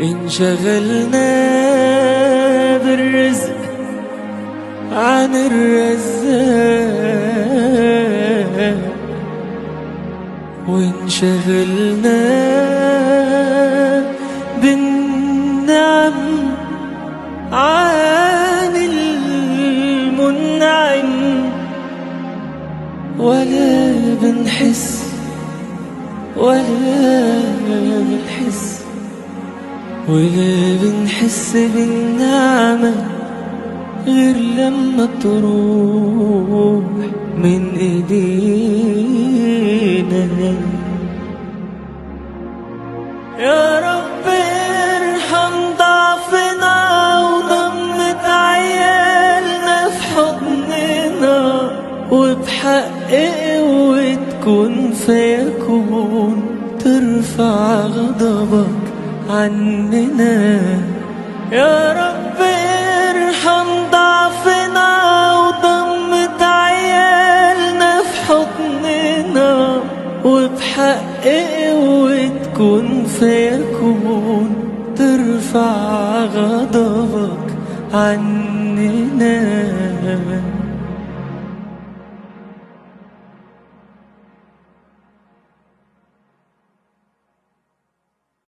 انشغلنا بالرزق عن الرزاق، وانشغلنا بالنعم عن المنعم، ولا بنحس ولا بنحس بالنعمة غير لما تروح من ايدينا. يا رب ارحم ضعفنا وضمة عيالنا في حضننا، وبحق وتكون فيكون ترفع غضبك عننا. يا رب ارحم ضعفنا وضمة عيالنا في حضننا، وبحق وتكون فيكون ترفع غضبك عننا.